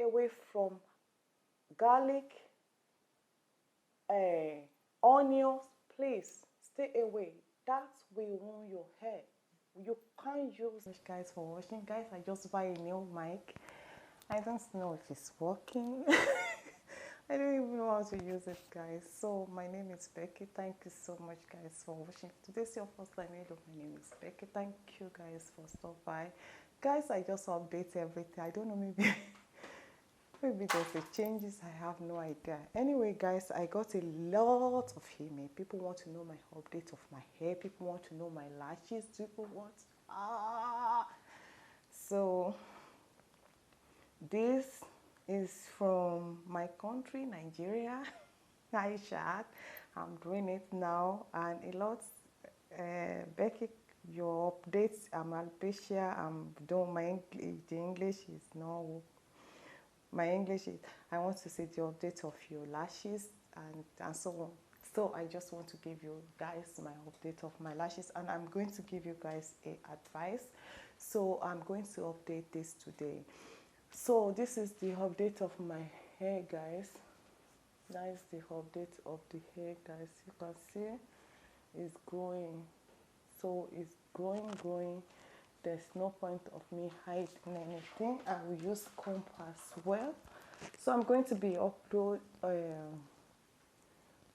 away from garlic, onions. Please stay away. That will ruin your hair. You can't use. Guys, for watching. Guys, I just buy a new mic. I don't know if it's working. I don't even know how to use it, guys. So my name is Becky. Thank you so much, guys, for watching. If today's your first time, my name is Becky. Thank you, guys, for stopping by. Guys, I just update everything. I don't know, maybe maybe there's a changes. I have no idea. Anyway, guys, I got a lot of email. People want to know my update of my hair. People want to know my lashes. People want so this is from my country, Nigeria. Aisha, I'm doing it now, and a lot. Becky, your updates. I'm alopecia. I'm doing my English. The English is no. My English is. I want to see the update of your lashes and so on. So I just want to give you guys my update of my lashes, and I'm going to give you guys a advice. So I'm going to update this today. So this is the update of my hair, guys. That is the update of the hair, guys. You can see it's growing. So it's growing. There's no point of me hiding anything. I will use comb as well. So I'm going to be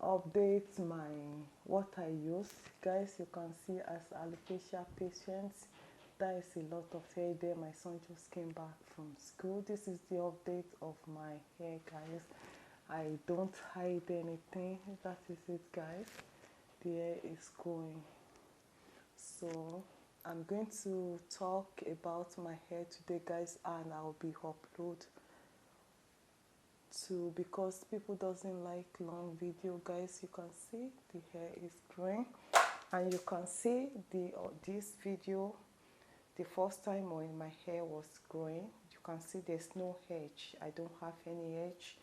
update my what I use, guys. You can see as alopecia patients, there is a lot of hair there. My son just came back from school. This is the update of my hair, guys. I don't hide anything. That is it, guys. The hair is growing. So I'm going to talk about my hair today, guys, and I'll be upload too, because people doesn't like long video, guys. You can see the hair is growing, and you can see this video the first time when my hair was growing. You can see there's no edge. I don't have any edge.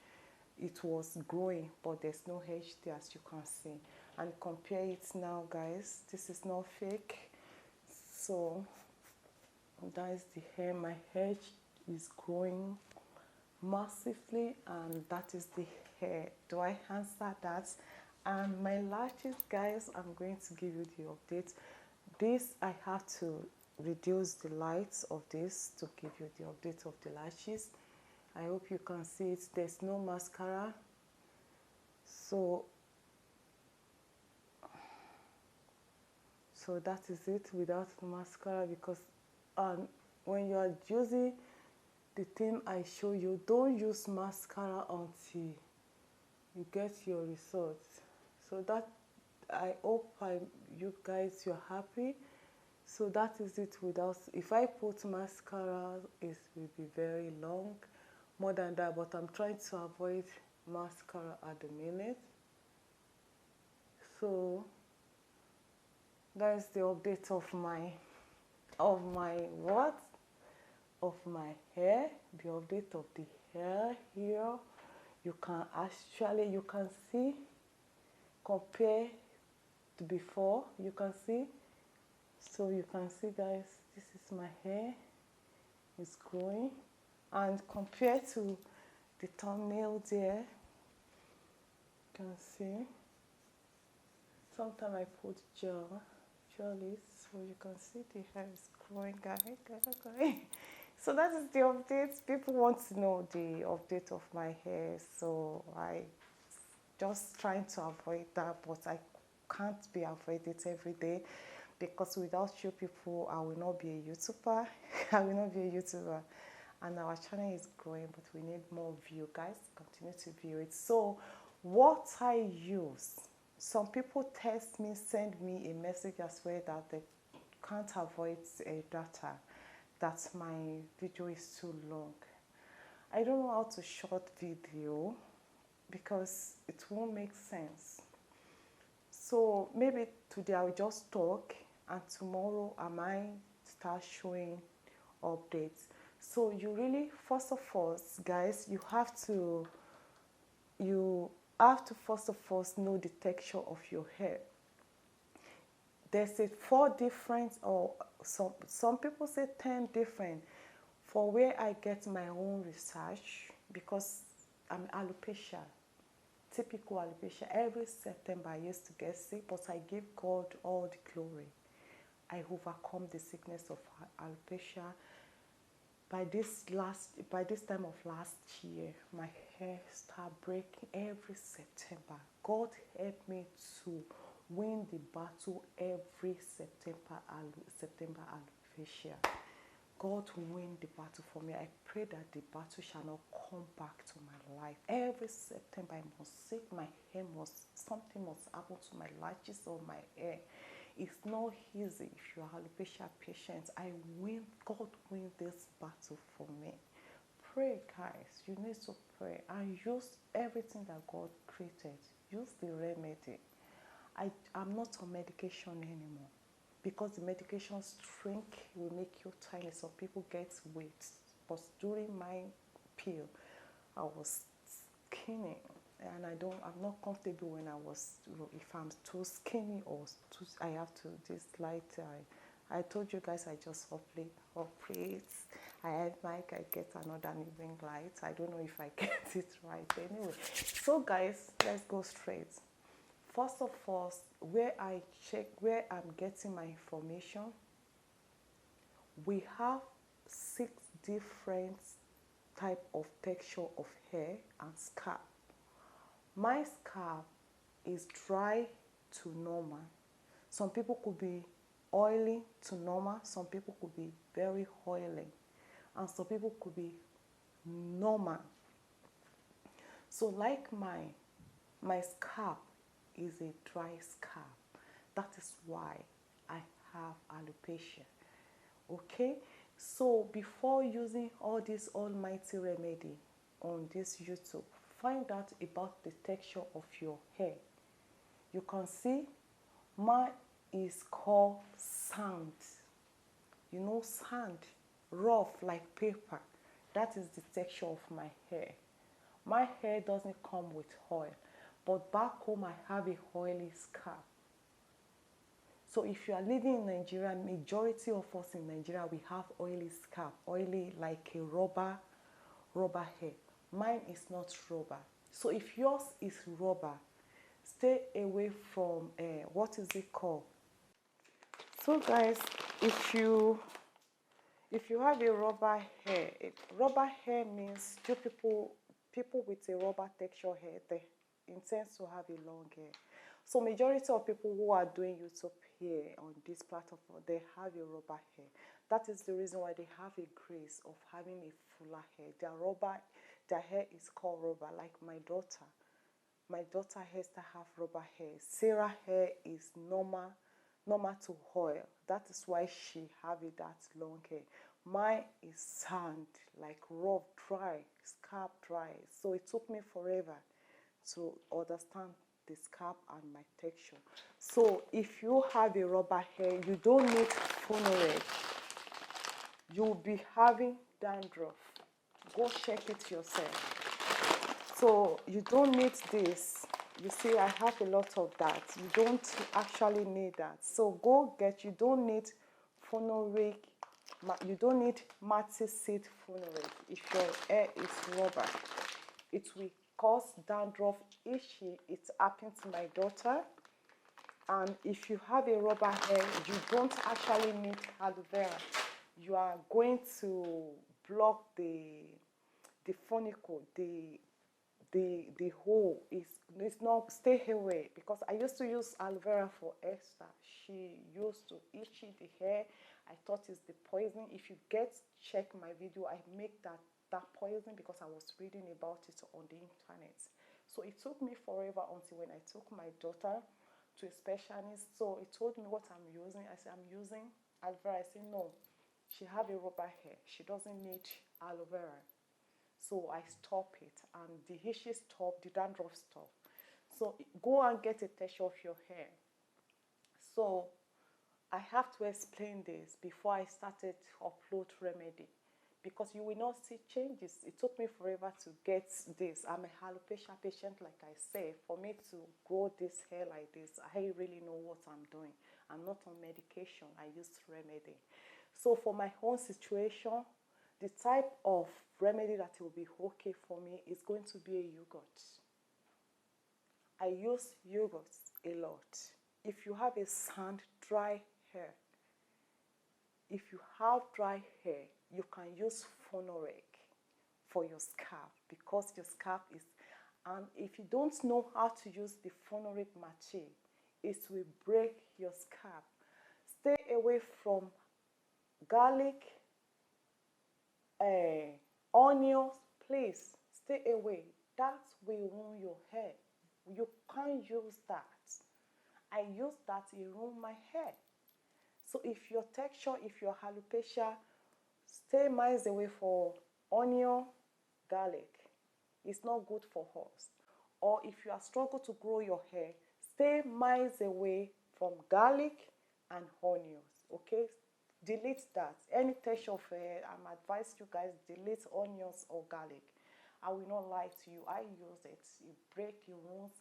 It was growing, but there's no edge there, as you can see. And compare it now, guys. This is not fake. So that is the hair. My edge is growing massively, and that is the hair. Do I answer that? And my lashes, guys, I'm going to give you the update. This, I have to reduce the lights of this to give you the update of the lashes. I hope you can see it. There's no mascara, so that is it without the mascara, because when you are using the thing I show you, don't use mascara until you get your results. So that, I hope you guys, you're happy. So that is it without. If I put mascara, it will be very long, more than that, but I'm trying to avoid mascara at the minute. So that is the update of my hair. The update of the hair here. You can see, compare to before. You can see. So you can see, guys, this is my hair. It's growing, and compared to the thumbnail there, you can see. Sometimes I put gel is, so you can see the hair is growing, guys. So that is the update. People want to know the update of my hair, so I just trying to avoid that, but I can't be avoid it every day, because without you people, I will not be a YouTuber. I will not be a YouTuber. And our channel is growing, but we need more view, guys. Continue to view it. So what I use, some people text me, send me a message as well that they can't avoid data, that my video is too long. I don't know how to short video, because it won't make sense. So maybe today I will just talk, and tomorrow I might start showing updates. So you really, first of all, guys, you have to first of all know the texture of your hair. There's 4 different, or some people say 10 different. For where I get my own research, because I'm alopecia, typical alopecia. Every September I used to get sick, but I give God all the glory. I overcome the sickness of alopecia. By this time of last year, my hair started breaking every September. God helped me to win the battle every September alopecia. God win the battle for me. I pray that the battle shall not come back to my life. Every September I must sick, my hair something must happen to my lashes or my hair. It's not easy if you are alopecia patient. God win this battle for me. Pray, guys. You need to pray and use everything that God created. Use the remedy. I'm not on medication anymore, because the medication strength will make you tiny. Some people get weight, but during my pill, I was skinny, and I'm not comfortable when if I'm too skinny or I have to this light. I told you guys I just operate. I had Mike, I get another ring light. I don't know if I get it right. Anyway, so guys, let's go straight. First of all, where I check where I'm getting my information, we have 6 different type of texture of hair and scalp. My scalp is dry to normal. Some people could be oily to normal. Some people could be very oily, and some people could be normal. So like my scalp is a dry scalp. That is why I have alopecia. Okay, so before using all this almighty remedy on this YouTube, find out about the texture of your hair. You can see mine is called sand. You know, sand, rough like paper. That is the texture of my hair. My hair doesn't come with oil, but back home I have a oily scalp. So if you are living in Nigeria, majority of us in Nigeria, we have oily scalp, oily like a rubber hair. Mine is not rubber. So if yours is rubber, stay away from what is it called? So guys, if you have a rubber hair means people with a rubber texture hair, they intend to have a long hair. So majority of people who are doing YouTube here on this platform, they have a rubber hair. That is the reason why they have a grace of having a fuller hair. Their hair is called rubber. Like my daughter has to have rubber hair. Sarah hair is normal to oil. That is why she have it that long hair. Mine is sand, like rough, dry, scalp dry. So it took me forever to understand the scalp and my texture. So if you have a rubber hair, you don't need funnel. You'll be having dandruff. Go check it yourself. So you don't need this. You see, I have a lot of that. You don't actually need that. So you don't need funnel rake. You don't need matted seed funnel rake. If your hair is rubber, it will cause dandruff, itchy. It happened to my daughter. And if you have a rubber hair, you don't actually need aloe vera. You are going to block the follicle, the hole. It's not, stay away, because I used to use aloe vera for Esther. She used to itchy the hair. I thought it's the poison. If you check my video, I make that poison because I was reading about it on the internet. So it took me forever until when I took my daughter to a specialist. So he told me what I'm using. I said, I'm using aloe vera. I said, no, she have a rubber hair. She doesn't need aloe vera. So I stop it, and the itchy stop, the dandruff stop. So go and get a texture of your hair. So I have to explain this before I started to upload remedy, because you will not see changes. It took me forever to get this. I'm a alopecia patient, like I say. For me to grow this hair like this, I really know what I'm doing. I'm not on medication. I use remedy. So for my own situation, the type of remedy that will be okay for me is going to be a yogurt. I use yogurt a lot. If you have a sand, dry hair, if you have dry hair, you can use phenolic for your scalp because your scalp is, and if you don't know how to use the phenolic machine, it will break your scalp. Stay away from garlic, onions, please stay away. That will ruin your hair. You can't use that. I use that, it ruin my hair. So if your texture, if your alopecia, stay miles away for onion, garlic. It's not good for us. Or if you are struggling to grow your hair, stay miles away from garlic and onions. Okay? Delete that. Any texture of hair, I'm advised you guys delete onions or garlic. I will not lie to you. I use it. It breaks your wounds.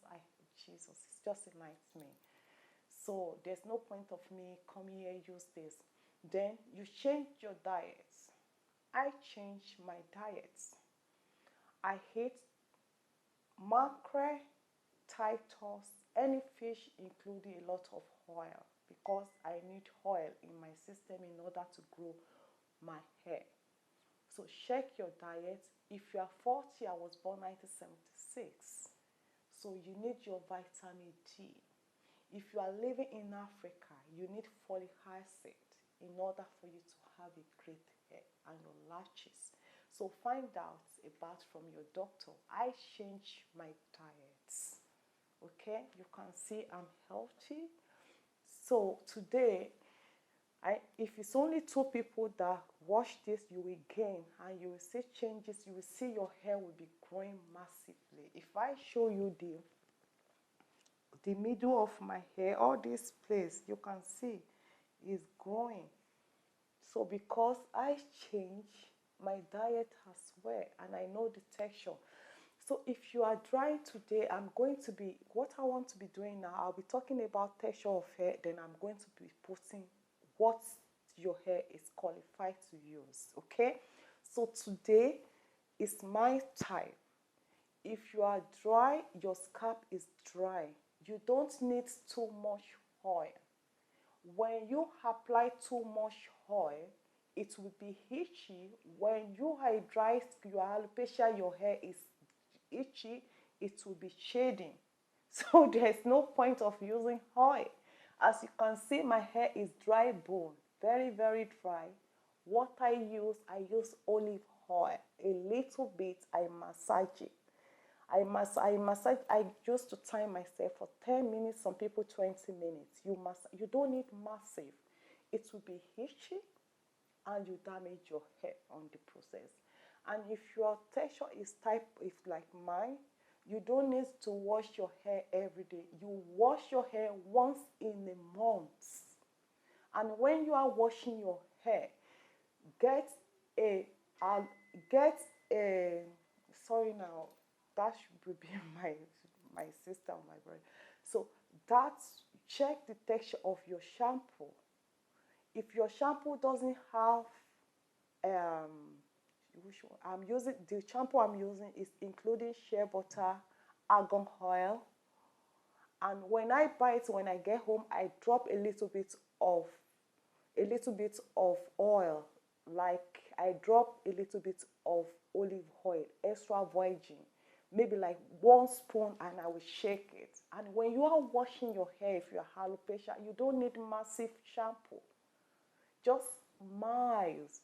Jesus, it's just a nightmare. So there's no point of me coming here use this. Then you change your diet. I change my diet. I hate mackerel, Titus, any fish including a lot of oil because I need oil in my system in order to grow my hair. So check your diet. If you are 40, I was born 1976. So you need your vitamin D. If you are living in Africa, you need folic acid in order for you to have a great hair and your lashes. So find out about from your doctor. I change my diets. Okay, you can see I'm healthy. So today, if it's only 2 people that watch this, you will gain and you will see changes. You will see your hair will be growing massively. If I show you the middle of my hair, all this place, you can see is growing. So because I change my diet as well and I know the texture. So if you are dry today, what I want to be doing now, I'll be talking about texture of hair, then I'm going to be putting what your hair is qualified to use, okay? So today is my type. If you are dry, your scalp is dry, you don't need too much oil. When you apply too much oil, it will be itchy. When you are dry, your alopecia, your hair is itchy, it will be shading. So there's no point of using oil. As you can see, my hair is dry bone, very, very dry. What I use olive oil. A little bit, I massage it. I used to time myself for 10 minutes, some people 20 minutes. You don't need massive. It will be itchy and you damage your hair on the process. And if your texture is like mine, you don't need to wash your hair every day. You wash your hair once in a month. And when you are washing your hair, get a sorry now, that should be my sister or my brother. So check the texture of your shampoo. If your shampoo doesn't have the shampoo I'm using is including shea butter, argan oil, and when I buy it, when I get home, I drop a little bit of oil, like I drop a little bit of olive oil, extra virgin, maybe like 1 spoon, and I will shake it. And when you are washing your hair, if you are alopecia, you don't need massive shampoo, just mild.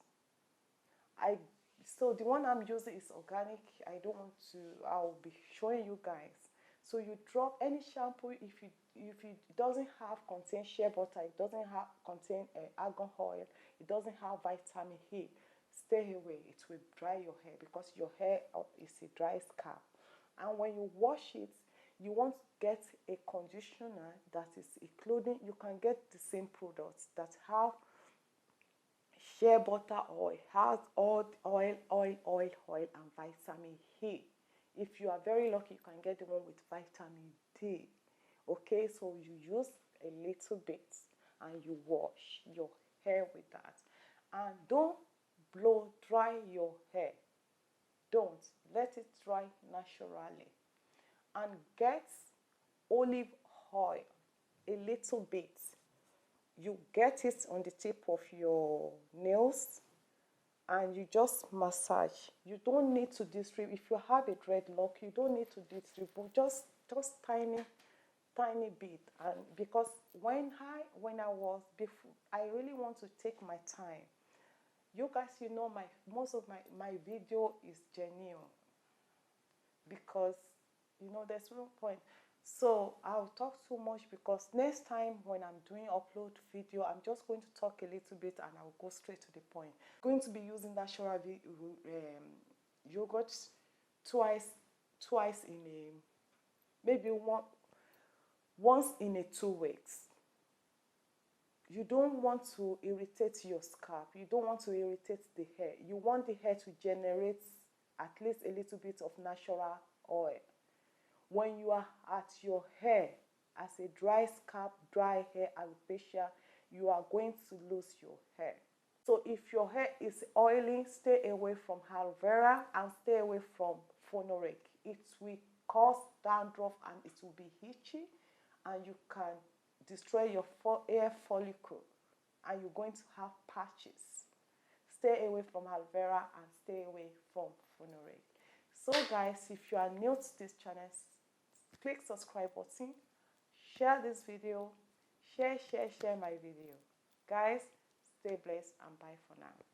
So the one I'm using is organic. I'll be showing you guys. So you drop any shampoo. If it doesn't contain shea butter, it doesn't contain argan oil, it doesn't have vitamin E, stay away. It will dry your hair because your hair is a dry scalp. And when you wash it, you want to get a conditioner that is including. You can get the same products that have shea butter oil, has oil, and vitamin E. If you are very lucky, you can get the one with vitamin D. Okay, so you use a little bit and you wash your hair with that. And don't blow dry your hair. Don't. Let it dry naturally. And get olive oil, a little bit. You get it on the tip of your nails and you just massage. You don't need to distribute. If you have a dreadlock, you don't need to distribute. Just tiny bit. And because when I was before, I really want to take my time. You guys, most of my video is genuine because there's no point. So I'll talk too much because next time when I'm doing upload video, I'm just going to talk a little bit and I'll go straight to the point. I'm going to be using natural yogurt twice in a maybe once in a 2 weeks. You don't want to irritate your scalp. You don't want to irritate the hair. You want the hair to generate at least a little bit of natural oil. When you are at your hair as a dry scalp, dry hair, alopecia, you are going to lose your hair. So if your hair is oily, stay away from aloe vera and stay away from phenolic. It will cause dandruff and it will be itchy and you can destroy your hair follicle and you're going to have patches. Stay away from aloe vera and stay away from phenolic. So guys, if you are new to this channel, click subscribe button, share this video, share my video. Guys, stay blessed and bye for now.